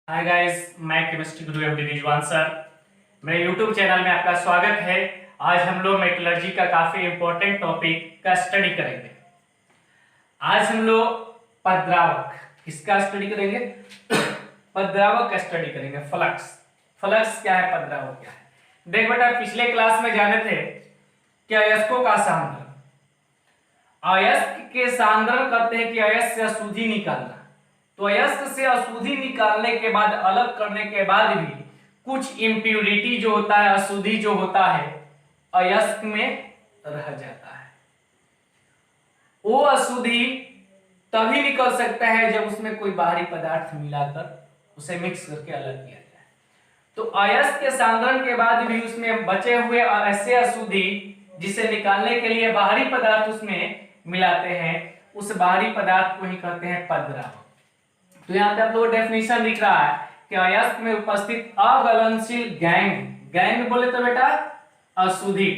Hi guys, मैं chemistry गुरु MD Rizwan sir. मेरे YouTube channel में आपका स्वागत है। आज हम लोग मेटलर्जी का काफी इंपॉर्टेंट टॉपिक का स्टडी करेंगे। आज हम लोग पदद्रावक किसका स्टडी करेंगे? पदद्रावक का स्टडी करेंगे। फ्लक्स फ्लक्स क्या है, पदद्रावक क्या है? देख बेटा, पिछले क्लास में जाने थे कि अयस्कों का सांद्रण, अयस्क के सांद्रण करते हैं कि अयस्क से अशुद्धि निकालना। तो अयस्क से अशुद्धि निकालने के बाद, अलग करने के बाद भी कुछ इम्प्यूरिटी जो होता है, अशुद्धि जो होता है, अयस्क में रह जाता है। वो अशुद्धि तभी निकल सकता है जब उसमें कोई बाहरी पदार्थ मिलाकर उसे मिक्स करके अलग किया जाए। तो अयस्क के सांद्रण के बाद भी उसमें बचे हुए ऐसे अशुद्धि जिसे निकालने के लिए बाहरी पदार्थ उसमें मिलाते हैं, उस बाहरी पदार्थ को ही कहते हैं पदद्रावक। तो यहाँ पे आप लोगों को डेफिनेशन दिख रहा है कि अयस्क में उपस्थित अगलनशील गैंग बोले तो बेटा अशुद्धि,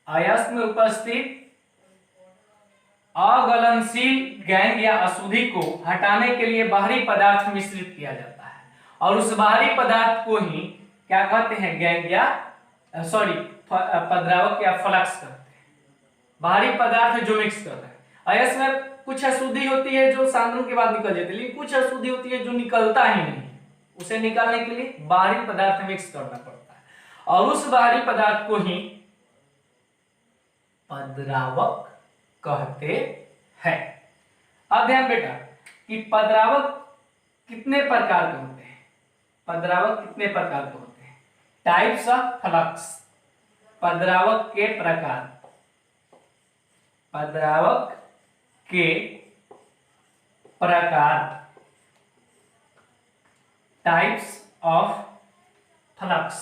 अयस्क में उपस्थित अगलनशील गैंग या अशुद्धि को हटाने के लिए बाहरी पदार्थ मिश्रित किया जाता है, और उस बाहरी पदार्थ को ही क्या कहते हैं? गैंग या पदद्रावक या फ्लक्स कहते हैं। बाहरी पदार्थ जो मिक्स कर रहे हैं। अयस्क में कुछ अशुद्धि होती है जो सांद्रण के बाद निकल जाती है, लेकिन कुछ अशुद्धि होती है जो निकलता ही नहीं। उसे निकालने के लिए बाहरी पदार्थ मिक्स करना पड़ता है, और उस बाहरी पदार्थ को ही पदद्रावक कहते हैं। अब ध्यान बेटा कि पदद्रावक कितने प्रकार के होते हैं? पदद्रावक कितने प्रकार के होते हैं? टाइप्स ऑफ फ्लक्स, पदद्रावक के प्रकार, पदद्रावक के प्रकार, types of flux,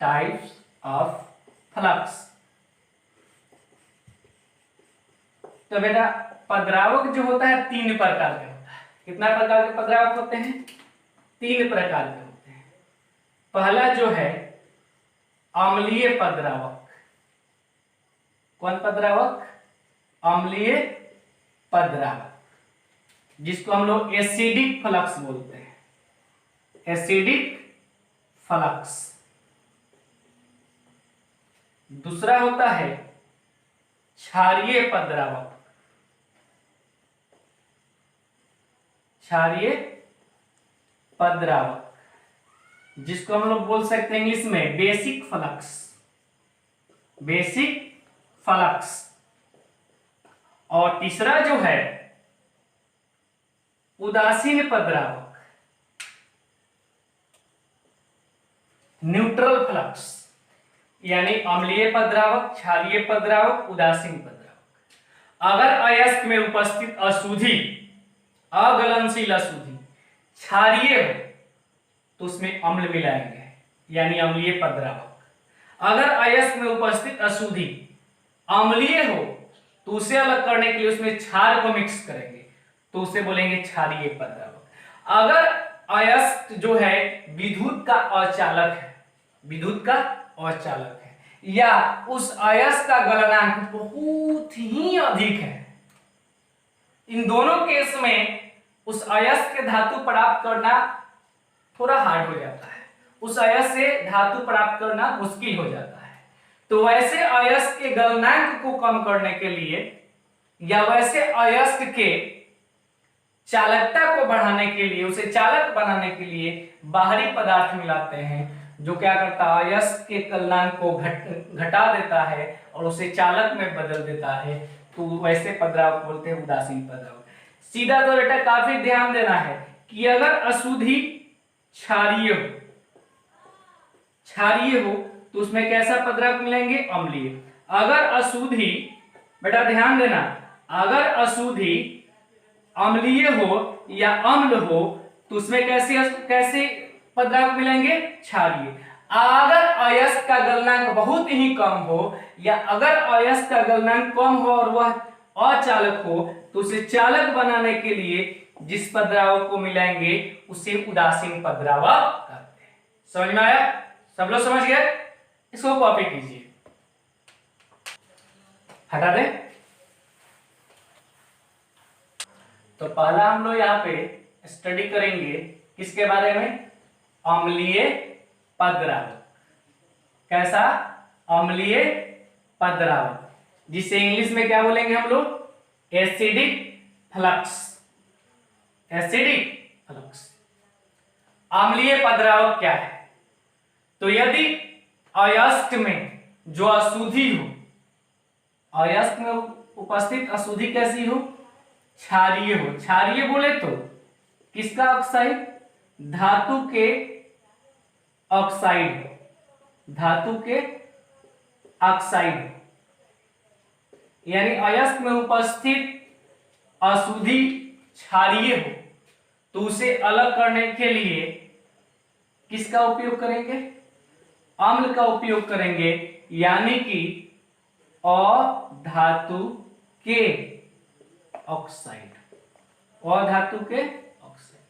types of flux. तो बेटा पदद्रावक जो होता है तीन प्रकार के होता है। कितना प्रकार के पदद्रावक होते हैं? तीन प्रकार के होते हैं। पहला जो है अम्लीय पदद्रावक। कौन पदद्रावक? अम्लीय पदद्रावक, जिसको हम लोग एसिडिक फ्लक्स बोलते हैं। Acidic flux. दूसरा होता है क्षारीय पदद्रावक। क्षारीय पदद्रावक, जिसको हम लोग बोल सकते हैं इंग्लिश में बेसिक फ्लक्स। Basic flux. और तीसरा जो है उदासीन पदद्रावक, न्यूट्रल फ्लक्स। यानी अम्लीय पदद्रावक, क्षारीय पदद्रावक, उदासीन पदद्रावक। अगर अयस्क में उपस्थित अशुद्धि, अगलनशील अशुद्धि क्षारीय हो तो उसमें अम्ल मिलाएंगे, यानी अम्लीय पदद्रावक। अगर अयस्क में उपस्थित अशुद्धि अम्लीय हो तो उसे अलग करने के लिए उसमें क्षार को मिक्स करेंगे, तो उसे बोलेंगे क्षारीय पदद्रावक। अगर अयस्क जो है विद्युत का अचालक है, विद्युत का अचालक है, या उस अयस्क का गलनांक बहुत ही अधिक है, इन दोनों केस में उस अयस्क के धातु प्राप्त करना थोड़ा हार्ड हो जाता है, उस अयस्क से धातु प्राप्त करना मुश्किल हो जाता है। तो वैसे अयस्क के गलनांक को कम करने के लिए, या वैसे अयस्क के चालकता को बढ़ाने के लिए, उसे चालक बनाने के लिए बाहरी पदार्थ मिलाते हैं, जो क्या करता है? अयस्क के गलनांक को घटा देता है और उसे चालक में बदल देता है। तो वैसे पदद्रावक बोलते हैं उदासीन पदद्रावक। सीधा तो बेटा काफी ध्यान देना है कि अगर अशुद्धि क्षारीय हो, क्षारीय हो तो उसमें कैसा पदद्रावक मिलेंगे? अम्लीय। अगर अशुद्धि, बेटा ध्यान देना, अगर अशुद्धि अम्लीय हो या अम्ल हो तो उसमें कैसे पदद्रावक मिलेंगे? क्षारीय। अगर अयस्क का गलनांक बहुत ही कम हो, या अगर अयस्क का गलनांक कम हो और वह अचालक हो, तो उसे चालक बनाने के लिए जिस पदद्रावक को मिलाएंगे उसे उदासीन पदद्रावक कहते हैं। समझ में आया? सब लोग समझ गए? इसको कॉपी कीजिए, हटा दे। तो पहला हम लोग यहाँ पे स्टडी करेंगे किसके बारे में, अम्लीय पद्रावक। कैसा, अम्लीय पद्रावक, जिसे इंग्लिश में क्या बोलेंगे हम लोग, एसिडिक फ्लक्स। Acidic flux. अम्लीय पद्रावक क्या है, तो यदि अयस्क में जो अशुद्धि हो, अयस्क में उपस्थित अशुद्धि कैसी हो, क्षारीय हो। क्षारीय बोले तो किसका ऑक्साइड, धातु के ऑक्साइड हो, धातु के ऑक्साइड हो। यानी अयस्क में उपस्थित अशुद्धि क्षारीय हो तो उसे अलग करने के लिए किसका उपयोग करेंगे, अम्ल का उपयोग करेंगे, यानी कि अधातु के ऑक्साइड, अधातु के ऑक्साइड।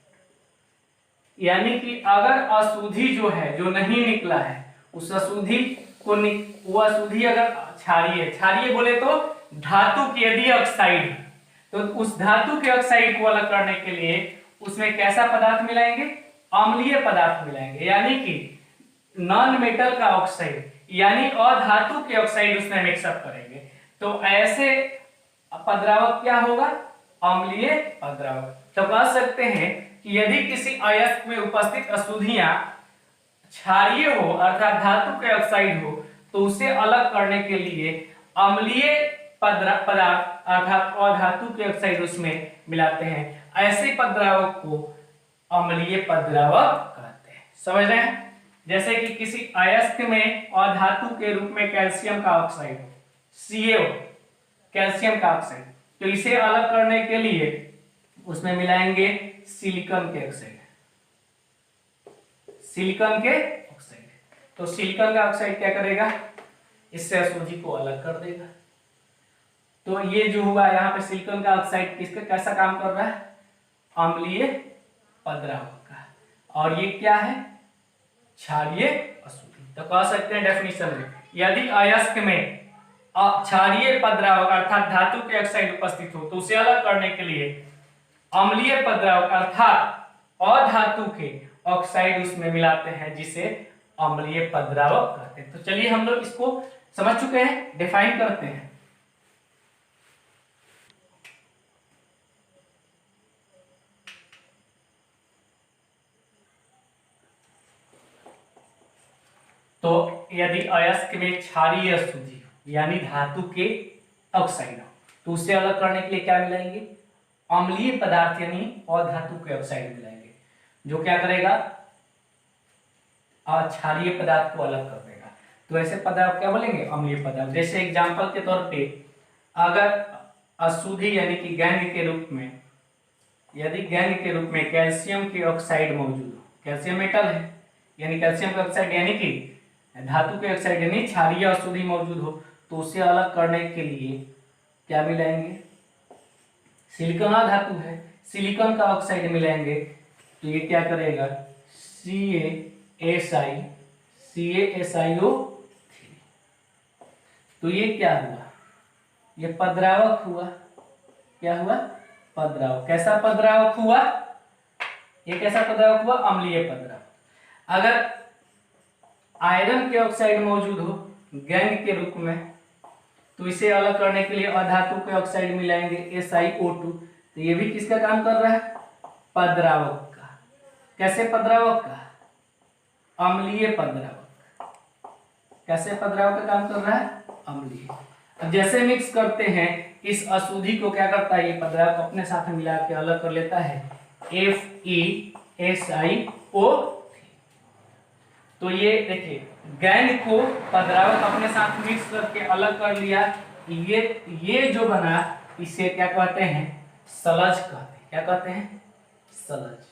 यानी कि अगर अशुद्धि जो है, जो नहीं निकला है, उस अशुद्धि को वो अशुद्धि अगर क्षारीय है, क्षारीय बोले तो धातु की यदि ऑक्साइड है, तो उस धातु के ऑक्साइड को अलग करने के लिए उसमें कैसा पदार्थ मिलाएंगे, अम्लीय पदार्थ मिलाएंगे। यानी कि नॉन मेटल का ऑक्साइड, यानी अधातु के ऑक्साइड उसमें मिक्सअप करेंगे, तो ऐसे पद्रावक क्या होगा, अम्लीय पद्रावक। तो कह सकते हैं कि यदि किसी अयस्क में उपस्थित अशुद्धियां क्षारीय हो अर्थात धातु के ऑक्साइड हो तो उसे अलग करने के लिए अम्लीय पदार्थ अर्थात अधातु के ऑक्साइड उसमें मिलाते हैं। ऐसे पद्रावक को अम्लीय पद्रावक कहते हैं। समझ रहे हैं, जैसे कि किसी अयस्क में अधातु के रूप में कैल्शियम का ऑक्साइड, CaO, कैल्शियम का ऑक्साइड, तो इसे अलग करने के लिए उसमें मिलाएंगे सिलिकॉन के ऑक्साइड, सिलिकॉन के ऑक्साइड। तो सिलिकॉन का ऑक्साइड क्या करेगा, इससे अशुद्धि को अलग कर देगा। तो ये जो हुआ यहाँ पे सिलिकॉन का ऑक्साइड किसका कैसा काम कर रहा है, अम्लीय पद्रावक का, और ये क्या है, क्षारीय अशुद्धि। तो कह सकते हैं डेफिनेशन में, यदि अयस्क में क्षारीय पद्रावक अर्थात धातु के ऑक्साइड उपस्थित हो तो उसे अलग करने के लिए अम्लीय पद्रावक अर्थात अधातु के ऑक्साइड उसमें मिलाते हैं, जिसे अम्लीय पद्रावक कहते हैं। तो चलिए हम लोग इसको समझ चुके हैं, डिफाइन करते हैं। तो यदि अयस्क में क्षारीय अशुद्धि हो यानी धातु के ऑक्साइड हो तो उससे अलग करने के लिए क्या मिलाएंगे, अम्लीय पदार्थ यानी अधातु के ऑक्साइड मिलाएंगे, जो क्या करेगा, क्षारीय पदार्थ को अलग कर देगा। तो ऐसे पदार्थ क्या बोलेंगे, अम्लीय पदार्थ। जैसे एग्जांपल के तौर पे अगर अशुद्धि यानी कि गैंग के रूप में, यदि गैंग के रूप में कैल्शियम के ऑक्साइड मौजूद हो, कैल्शियम मेटल है यानी कैल्शियम का ऑक्साइड यानी कि धातु के ऑक्साइड यानी क्षारीय अशुद्धि मौजूद हो तो उसे अलग करने के लिए क्या मिलाएंगे, सिलिकॉन धातु है, सिलिकॉन का ऑक्साइड मिलाएंगे, तो ये क्या करेगा, CaSiO3। तो ये क्या हुआ, ये पद्रावक हुआ। क्या हुआ, पद्रावक। कैसा पद्रावक हुआ, ये कैसा पद्रावक हुआ, अम्लीय पद्रावक। अगर आयरन के ऑक्साइड मौजूद हो गैंग के रूप में तो इसे अलग करने के लिए अधातु के ऑक्साइड मिलाएंगे SiO2, तो ये भी किसका काम कर रहा है, पद्रावक का। कैसे पद्रावक का, अम्लीय पद्रावक। कैसे पद्रावक का काम कर रहा है, अम्लीय। अब जैसे मिक्स करते हैं इस अशुद्धि को, क्या करता है ये पद्रावक अपने साथ मिला के अलग कर लेता है, FeSiO3। तो ये देखिए गैंग को पद्रावक अपने साथ मिक्स करके अलग कर लिया, ये जो बना इसे क्या कहते हैं, सलज कहते हैं। क्या कहते हैं, सलज।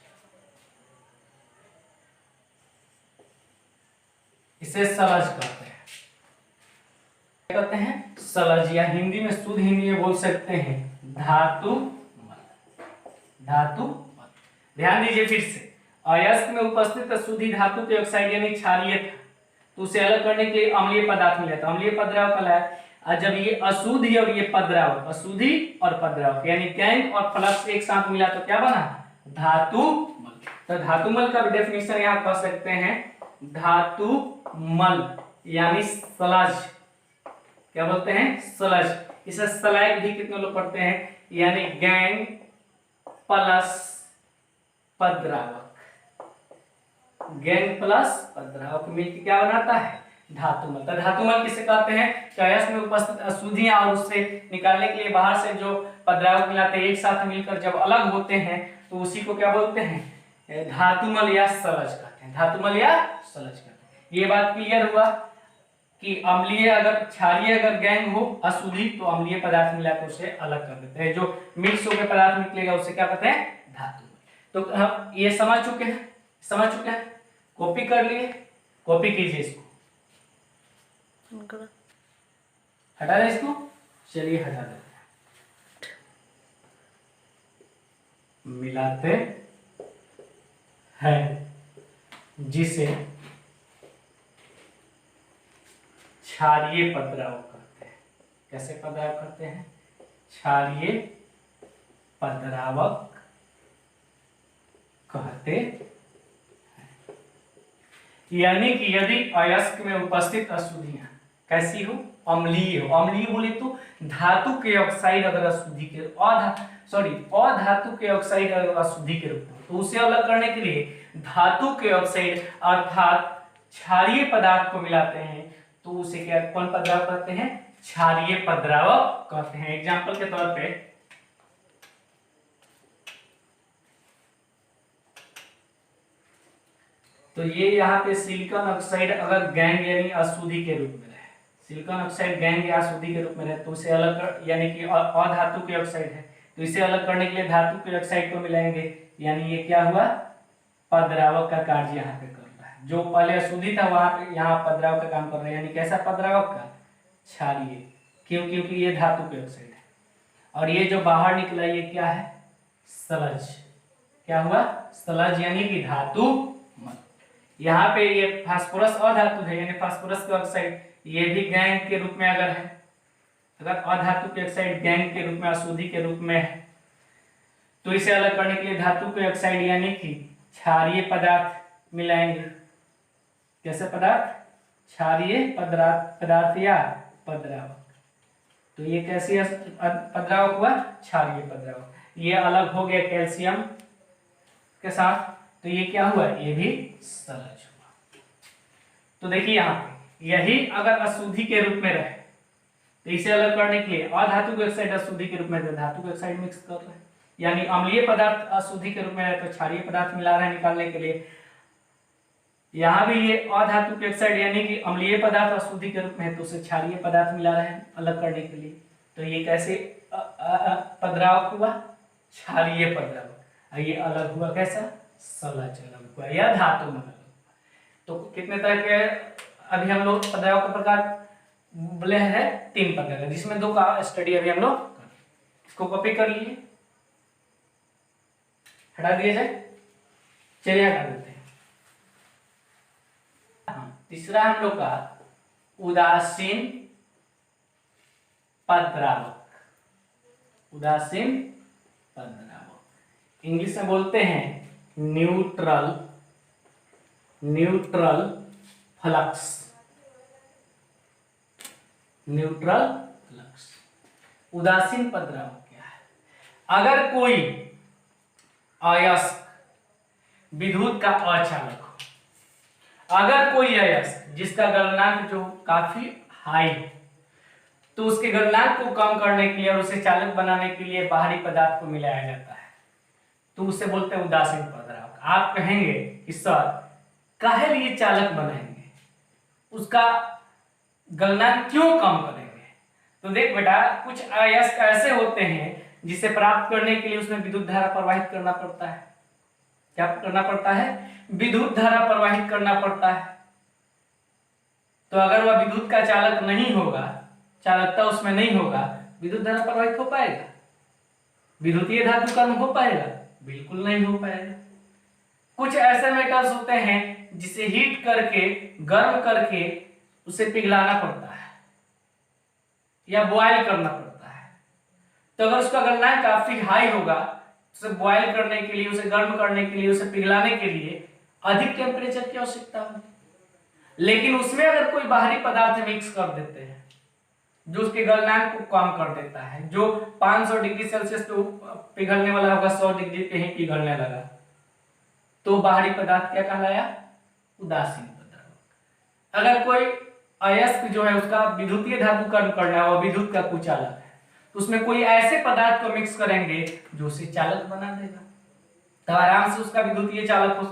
इसे सलज कहते हैं। क्या कहते हैं, सलज, या हिंदी में शुद्ध हिंदी में बोल सकते हैं धातु मल। धातु मल। ध्यान दीजिए फिर से, अयस्क में उपस्थित अशुद्धि धातु के ऑक्साइड यानी क्षारीय था तो उसे अलग करने के लिए अम्लीय पदार्थ मिला था, अम्लीय पद्रावक कहलाया। और जब ये अशुद्धि और ये पद्रावक, अशुद्धि और पद्रावक यानी गैंग और फ्लक्स एक साथ मिला तो क्या बना? धातुमल। तो धातुमल का डेफिनेशन यहाँ कह सकते हैं, धातुमल यानी सलज, क्या बोलते हैं? सलज। इसे स्लाइड भी कितने लोग पढ़ते हैं, यानी गैंग प्लस पद्रावक, गैंग प्लस पद्रावक मिलकर क्या बनाता है? धातुमल। तो धातुमल किसे कहते हैं? अयस्क में उपस्थित अशुद्धियां और उससे निकालने के लिए बाहर से जो पद्रावक मिलाते हैं एक साथ मिलकर जब अलग होते हैं तो उसी को क्या बोलते हैं? धातुमल या सलज कहते हैं, धातुमल या सलज कहते हैं। ये बात क्लियर हुआ कि अम्लीय अगर क्षारीय अगर गैंग हो अशुद्धि तो अम्लीय पदार्थ मिला के उसे अलग कर देते हैं, जो मिक्स होकर पदार्थ निकलेगा उसे क्या कहते हैं? धातुमल। तो हम ये समझ चुके हैं, समझ चुके हैं, कॉपी कर लिए, कॉपी कीजिए इसको, हटा दें इसको, चलिए हटा देते हैं। मिलाते हैं जिसे क्षारीय पद्रावक कहते हैं। कैसे पद्रावक करते हैं? क्षारीय पद्रावक कहते हैं। यानी कि यदि अयस्क में उपस्थित अशुद्धियां कैसी हो? अम्लीय हो। अम्लीय बोले तो धातु के ऑक्साइड अगर अशुद्धि के अधातु के ऑक्साइड अगर अशुद्धि के रूप में, तो उसे अलग करने के लिए धातु के ऑक्साइड अर्थात क्षारीय पदार्थ को मिलाते हैं तो उसे क्या, कौन पद्रावक कहते हैं? क्षारीय पद्रावक कहते हैं। एग्जांपल के तौर पे तो ये यहाँ पे सिलिकॉन ऑक्साइड अगर गैंग यानी अशुद्धि के रूप में रहे, सिलिकॉन ऑक्साइड गैंग या अशुद्धि के रूप में रहे तो उसे अलग कर, यानी कि अधातु के ऑक्साइड है तो इसे अलग करने के लिए धातु के ऑक्साइड को मिलाएंगे, यानी ये क्या हुआ? पद्रावक का कार्य यहाँ पे कर रहा है। जो पहले अशुद्धि था वहां पे यहाँ पद्रावक का काम कर रहा है, यानी कैसा पद्रावक का? क्षारीय। क्यों? क्योंकि ये धातु के ऑक्साइड है। और ये जो बाहर निकला ये क्या है? सलज। क्या हुआ? सलज यानी कि धातु। यहाँ पे ये फास्फोरस अधातु है यानी फास्फोरस के ऑक्साइड, ये भी गैंग के रूप में अगर है, अगर अधातु के ऑक्साइड गैंग के रूप में अशुद्धि के रूप में है तो इसे अलग करने के लिए धातु के ऑक्साइड यानी कि क्षारीय पदार्थ मिलाएंगे। कैसे पदार्थ? क्षारीय पदार्थ या पद्रावक। तो ये कैसी पद्रावक हुआ? क्षारीय पद्रावक। ये अलग हो गया कैल्शियम के साथ तो ये क्या हुआ? ये भी सलज हुआ। तो देखिए यहाँ पे यही अगर अशुद्धि के रूप में रहे तो इसे अलग करने के लिए अधातु के ऑक्साइड अशुद्धि के रूप में धातु के ऑक्साइड मिक्स कर रहे हैं, यानी अम्लीय पदार्थ अशुद्धि के रूप में रहे तो क्षारीय पदार्थ मिला रहे हैं निकालने के लिए। यहाँ भी ये अधातु के ऑक्साइड यानी कि अम्लीय पदार्थ अशुद्धि के रूप में है तो उसे क्षारीय पदार्थ मिला रहे हैं अलग करने के लिए। तो ये कैसे पद्रावक हुआ? क्षारीय पद्रावक। ये अलग हुआ कैसा? सलज अलग हुआ या धातुमल अलग हुआ। तो कितने तरह के अभी हम लोग पद्रावक का प्रकार बोले हैं? 3 प्रकार का, जिसमें 2 का स्टडी अभी हम लोग इसको कॉपी कर लिए, हटा दिया जाए, चलिए हटा देते हैं। तीसरा हम लोग का उदासीन पद्रावक। उदासीन पद्रावक इंग्लिश में बोलते हैं न्यूट्रल फ्लक्स। न्यूट्रल फ्लक्स उदासीन पद्रावक क्या है? अगर कोई अयस्क विद्युत का अचालक हो, अगर कोई अयस्क जिसका गलनांक जो काफी हाई है तो उसके गलनांक को कम करने के लिए और उसे चालक बनाने के लिए बाहरी पदार्थ को मिलाया जाता है तो उसे बोलते हैं उदासीन पद्रावक। आप कहेंगे कि सर काहे लिए चालक बनाएंगे, उसका गलनांक क्यों कम करेंगे? तो देख बेटा, कुछ अयस्क ऐसे होते हैं जिसे प्राप्त करने के लिए उसमें विद्युत धारा प्रवाहित करना पड़ता है। क्या करना पड़ता है? विद्युत धारा प्रवाहित करना पड़ता है। तो अगर वह विद्युत का चालक नहीं होगा, चालकता उसमें नहीं होगा, विद्युत धारा प्रवाहित हो पाएगा? विद्युतीय धातु कर्म हो पाएगा? बिल्कुल नहीं हो पाएगा। कुछ ऐसे मेटल्स होते हैं जिसे हीट करके, गर्म करके उसे पिघलाना पड़ता है। या बॉयल करना पड़ता है। तो अगर उसका गलनांक काफी हाई होगा, उसे बॉयल करने के लिए, उसे गर्म करने के लिए, उसे पिघलाने के लिए अधिक टेम्परेचर की आवश्यकता होगी। लेकिन उसमें अगर कोई बाहरी पदार्थ मिक्स कर देते हैं जो उसके गलनांक को कम कर देता है, जो 500 डिग्री सेल्सियस पे पिघलने वाला होगा 100 डिग्री पे ही पिघलने लगा, तो बाहरी पदार्थ क्या कहलाया? उदासीन पदार्थ। अगर कोई अयस्क जो है उसका विद्युतीय धातु कण करना है और विद्युत का कुचालक है, तो उसमें कोई ऐसे पदार्थ को मिक्स करेंगे जो उसे चालक बना देगा, तो आराम से उसका विद्युतीय चालक हो,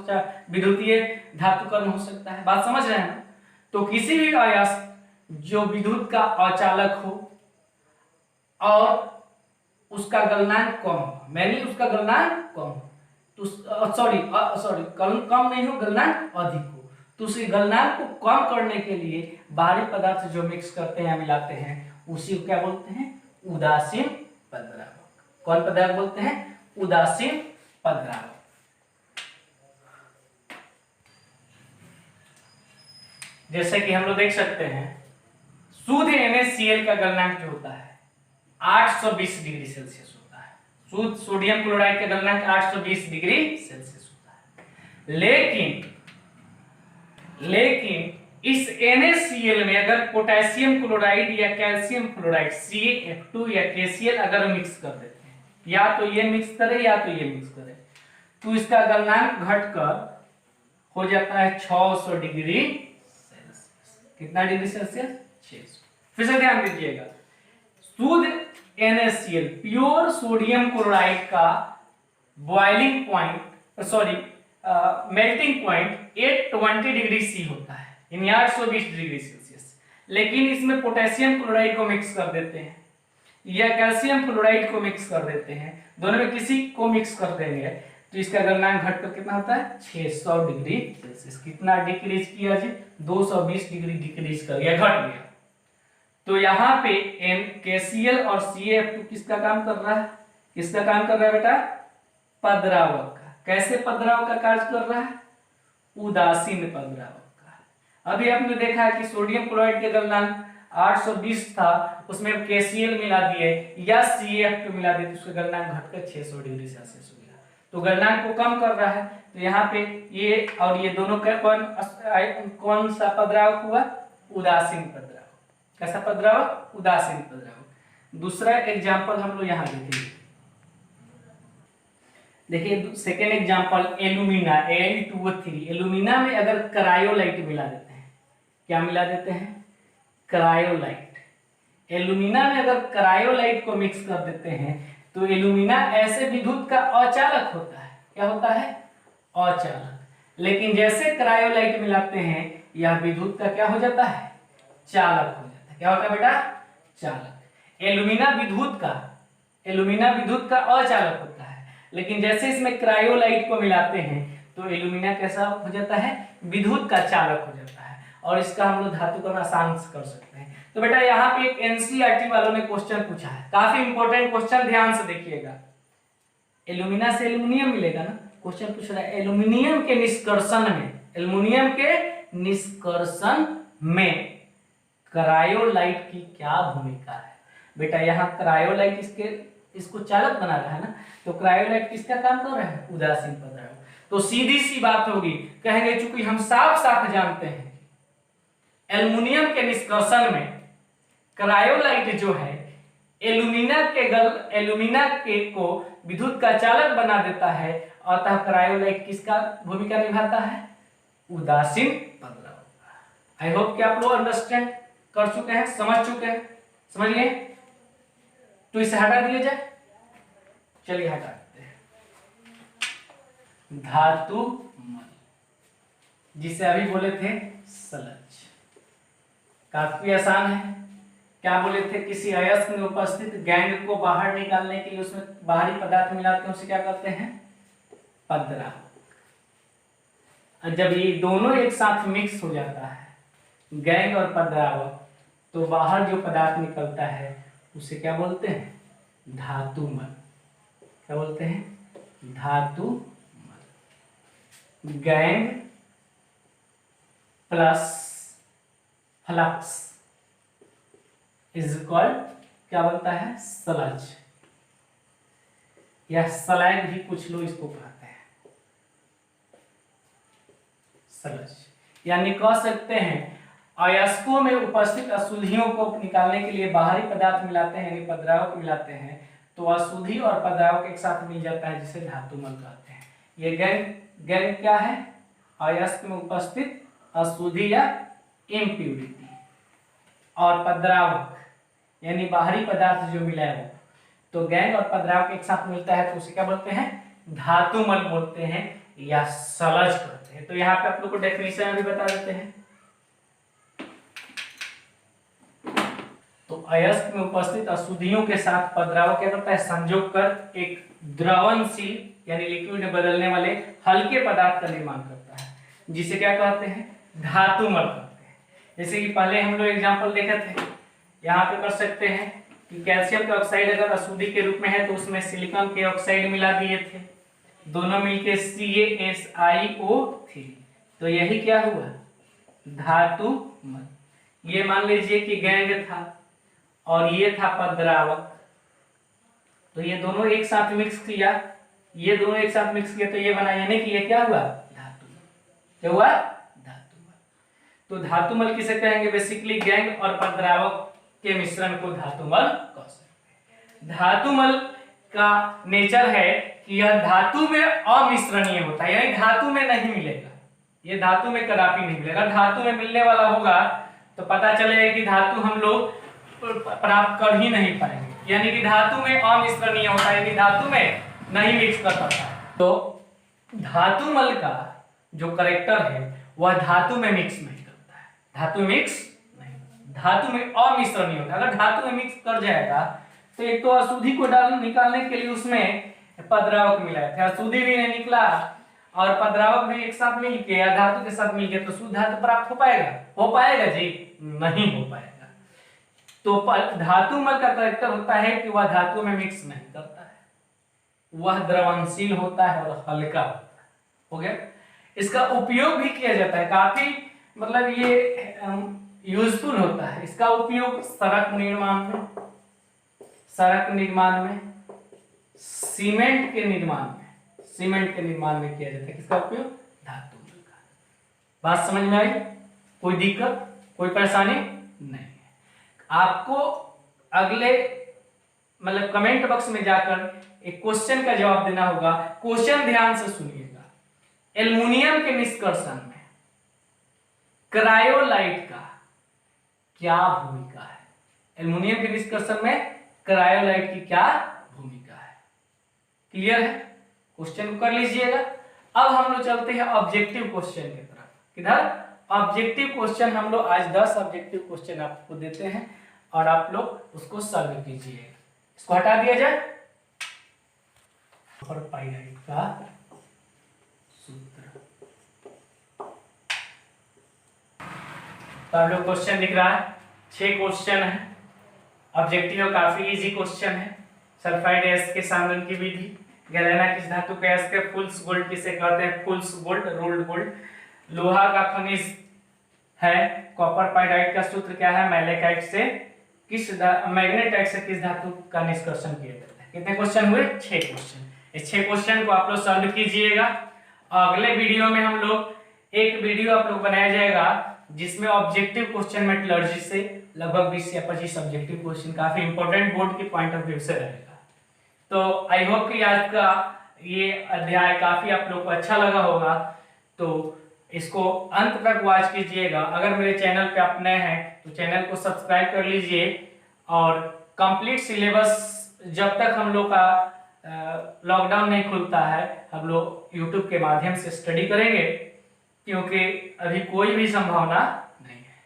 विद्युतीय धातु कण हो सकता है। बात समझ रहे हैं ना? तो किसी भी अयस्क जो विद्युत का अचालक हो और उसका गलनांक कम हो, मैंने उसका गलनांक कम हो, तो सॉरी कम नहीं हो, गलनांक अधिक हो, तो उसी गलनांक को कम करने के लिए बाहरी पदार्थ जो मिक्स करते हैं, मिलाते हैं, उसी को क्या बोलते हैं? उदासीन पदद्रावक। कौन पदार्थ बोलते हैं? उदासीन पदद्रावक। जैसे कि हम लोग देख सकते हैं, शुद्ध NaCl का गलनांक जो होता है 820 डिग्री सेल्सियस होता है। शुद्ध सोडियम क्लोराइड का गलनांक 820 डिग्री सेल्सियस होता है। लेकिन इस NaCl में अगर पोटेशियम क्लोराइड या कैल्शियम क्लोराइड CaF2 या KCl अगर मिक्स कर देते हैं, या तो ये मिक्स करें या तो ये मिक्स करें, तो इसका गलनांक घटकर हो जाता है 600 डिग्री सेल्सियस। कितना डिग्री सेल्सियस? 600। फिर से ध्यान दीजिएगा, शुद्ध NaCl प्योर सोडियम क्लोराइड का boiling point melting point 820 degree C होता है, यानी 820 डिग्री सेल्सियस। लेकिन इसमें पोटेशियम क्लोराइड को मिक्स कर देते हैं या कैल्शियम क्लोराइड को मिक्स कर देते हैं, दोनों में किसी को मिक्स कर देंगे, तो इसका गलनांक घटकर कितना होता है? 600 डिग्री सेल्सियस। कितना डिक्रीज किया जी? 220 डिग्री डिक्रीज कर गया, घट गया। तो यहाँ पे KCl और CaF2 किसका काम कर रहा है? किसका काम कर रहा है बेटा? पदद्रावक का। कैसे पदद्रावक का कार्य कर रहा है? उदासीन पदद्रावक का। अभी आपने देखा है कि सोडियम क्लोराइड के गलनांक 820 था, उसमें KCl मिला दिए या CaF2 मिला दिए, तो उसका गलनांक घटकर 600 डिग्री सेल्सियस हो गया। तो गलनांक को कम कर रहा है, तो यहाँ पे ये और ये दोनों का कौन सा पदद्रावक हुआ? उदासीन पदद्रावक। कैसा पदद्रावक? उदासीन पदद्रावक। दूसरा एग्जांपल हम लोग यहाँ देखेंगे। देखिए second example, alumina Al2O3। Alumina में अगर क्रायोलाइट मिला देते हैं, क्या मिला देते हैं? क्रायोलाइट। एल्यूमिना में अगर क्रायोलाइट को मिक्स कर देते हैं, तो एल्यूमिना ऐसे विद्युत का अचालक होता है। क्या होता है? अचालक। लेकिन जैसे क्रायोलाइट मिलाते हैं, यह विद्युत का क्या हो जाता है? चालक हो जाता है। क्या होता है बेटा? चालक। एल्यूमिना विद्युत का अचालक होता है, लेकिन जैसे इसमें क्रायोलाइट को मिलाते हैं, तो एल्यूमिना कैसा हो जाता है? विद्युत का चालक हो जाता है। और इसका हम लोग धातु को आसान कर सकते हैं। तो बेटा यहाँ पे एक NCERT वालों ने क्वेश्चन पूछा है, काफी इंपॉर्टेंट क्वेश्चन, ध्यान से देखिएगा। एल्यूमिना से एल्यूमिनियम मिलेगा ना, क्वेश्चन पूछ रहा है एल्यूमिनियम के निष्कर्षण में क्रायोलाइट की क्या भूमिका है? बेटा यहाँ क्रायोलाइट इसको चालक बना रहा है ना, तो क्रायोलाइट किसका काम कर रहा है? उदासीन पदार्थ। तो सीधी सी बात होगी, कहेंगे चूंकि हम साफ साफ जानते हैं एल्युमिनियम के निष्कर्षण में क्रायोलाइट जो है एल्यूमिना के को विद्युत का चालक बना देता है, अतः क्रायोलाइट किसका भूमिका निभाता है? उदासीन पदार्थ। आई होप कि आप लोग अंडरस्टैंड कर चुके हैं, समझ चुके हैं, समझ गए? तो इसे हटा दिया जाए, चलिए हटा देते हैं। धातु मल, जिसे अभी बोले थे सलज, काफी आसान है। क्या बोले थे? किसी अयस्क में उपस्थित गैंग को बाहर निकालने के लिए उसमें बाहरी पदार्थ मिलाते हैं, उसे क्या कहते हैं? पदद्रावक। जब ये दोनों एक साथ मिक्स हो जाता है, गैंग और पदद्रावक, तो बाहर जो पदार्थ निकलता है उसे क्या बोलते हैं? धातुमल। क्या बोलते हैं? धातुमल। Gangue plus flux is called क्या बनता है, स्लज, या स्लैग भी कुछ लोग इसको कहते हैं, स्लज। यानी कह सकते हैं अयस्कों में उपस्थित अशुद्धियों को निकालने के लिए बाहरी पदार्थ मिलाते हैं, यानी पद्रावक मिलाते हैं, तो अशुद्धि और पद्रावक एक साथ मिल जाता है, जिसे धातुमल कहते हैं। ये गैंग क्या है, अयस्क में उपस्थित अशुद्धि या इम्प्यूरिटी, और पद्रावक यानी बाहरी पदार्थ जो मिला है वो, तो गैंग और पद्रावक एक साथ मिलता है तो उसे क्या बोलते हैं, धातुमल बोलते हैं या सलज कहते हैं। तो यहाँ पे आप लोग को डेफिनेशन भी बता देते हैं। तो अयस्क में उपस्थित अशुद्धियों के साथ पद्रावक क्या करता है, संयोग कर एक द्रवणशील यानी लिक्विड में बदलने वाले हल्के पदार्थ का निर्माण करता है, जिसे क्या कहते हैं, धातुमल कहते हैं। जैसे कि पहले हम लोग एग्जांपल देखे थे, यहाँ पे कर सकते हैं कि कैल्शियम का ऑक्साइड अगर अशुद्धि के रूप में है तो उसमें सिलिकॉन के ऑक्साइड मिला दिए थे, दोनों मिलके CaSiO3, तो यही क्या हुआ, धातुमल। ये मान लीजिए कि गैंग था और ये था पद्रावक, तो ये दोनों एक साथ मिक्स किया, ये दोनों एक साथ मिक्स किया तो ये बना, यानी कि ये क्या हुआ, धातुमल। क्या हुआ, धातुमल। तो धातुमल किसे कहेंगे, बेसिकली गैंग और पद्रावक के मिश्रण को धातुमल कह सकते हैं। धातुमल का नेचर है कि यह धातु में अमिश्रणीय होता है, यानी धातु में नहीं मिलेगा, ये धातु में कदापि नहीं मिलेगा। धातु में मिलने वाला होगा तो पता चलेगा कि धातु हम लोग प्राप्त कर ही नहीं पाएंगे, यानी कि धातु में अमिश्रणीय होता है, यानी धातु में नहीं मिक्स कर सकता है। तो धातुमल का जो कैरेक्टर है वह धातु में मिक्स नहीं करता है, धातु मिक्स नहीं, धातु में अमिश्रणीय होता है। अगर धातु में मिक्स कर जाएगा तो एक तो अशुद्धि को निकालने के लिए उसमें पद्रावक मिलाए थे, अशुद्धि भी नहीं निकला और पद्रावक भी एक साथ मिलके या धातु के साथ मिलके, तो शुद्ध धातु प्राप्त हो पाएगा, हो पाएगा जी, नहीं हो पाएगा। तो धातुमल का कैरेक्टर होता है कि वह धातु में मिक्स नहीं करता है, वह द्रवणशील होता है और हल्का होता है। हो गया। इसका उपयोग भी किया जाता है, काफी मतलब ये यूजफुल होता है। इसका उपयोग सड़क निर्माण में, सीमेंट के निर्माण में किया जाता है। किसका उपयोग, धातुमल का। बात समझ में आई, कोई दिक्कत, कोई परेशानी नहीं है। आपको अगले मतलब कमेंट बॉक्स में जाकर एक क्वेश्चन का जवाब देना होगा। क्वेश्चन ध्यान से सुनिएगा। एल्युमिनियम के निष्कर्षण में क्रायोलाइट का क्या भूमिका है? एल्युमिनियम के निष्कर्षण में क्रायोलाइट की क्या भूमिका है? क्लियर है? क्वेश्चन को कर लीजिएगा। अब हम लोग चलते हैं ऑब्जेक्टिव क्वेश्चन की तरफ। किधर? Objective question. हम लोग आज 10 ऑब्जेक्टिव क्वेश्चन आपको देते हैं और आप लोग उसको सॉल्व कीजिएगा। इसको हटा दिया जाए। और पाइराइट का सूत्र, तो आप लोग क्वेश्चन दिख रहा है, 6 क्वेश्चन है। ऑब्जेक्टिव काफी इजी क्वेश्चन है। सल्फाइड एस के सामने की विधि, गैलेना किस धातु का एस के फुल्स गोल्ड किसे कहते हैं? फुल्स गोल्ड, रोल्ड गोल्ड। लोहा का खनिज है कॉपर। पाइराइट का सूत्र क्या है? मैग्नेटाइट से किस धातु का निष्कर्षण किया जाता है? कितने क्वेश्चन हुए? 6 क्वेश्चन। इस 6 क्वेश्चन को आप लोग सॉल्व कीजिएगा। अगले वीडियो में हम लोग एक वीडियो आप लोग बनाया जाएगा जिसमें ऑब्जेक्टिव क्वेश्चन मेटलर्जी से लगभग 20 या 25 ऑब्जेक्टिव क्वेश्चन, काफी इंपॉर्टेंट बोर्ड के पॉइंट ऑफ व्यू से रहेगा। तो आई होप कि आज का ये अध्याय काफी आप लोग को अच्छा लगा होगा। तो इसको अंत तक वॉच कीजिएगा। अगर मेरे चैनल पे आप नए हैं तो चैनल को सब्सक्राइब कर लीजिए और कंप्लीट सिलेबस जब तक हम लोग का लॉकडाउन नहीं खुलता है हम लोग यूट्यूब के माध्यम से स्टडी करेंगे, क्योंकि अभी कोई भी संभावना नहीं है।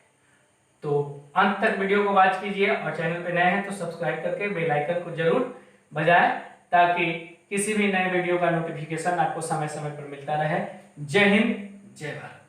तो अंत तक वीडियो को वॉच कीजिए और चैनल पे नए हैं तो सब्सक्राइब करके बेल आइकन को जरूर बजाएं ताकि किसी भी नए वीडियो का नोटिफिकेशन आपको समय समय पर मिलता रहे। जय हिंद, जय भारत।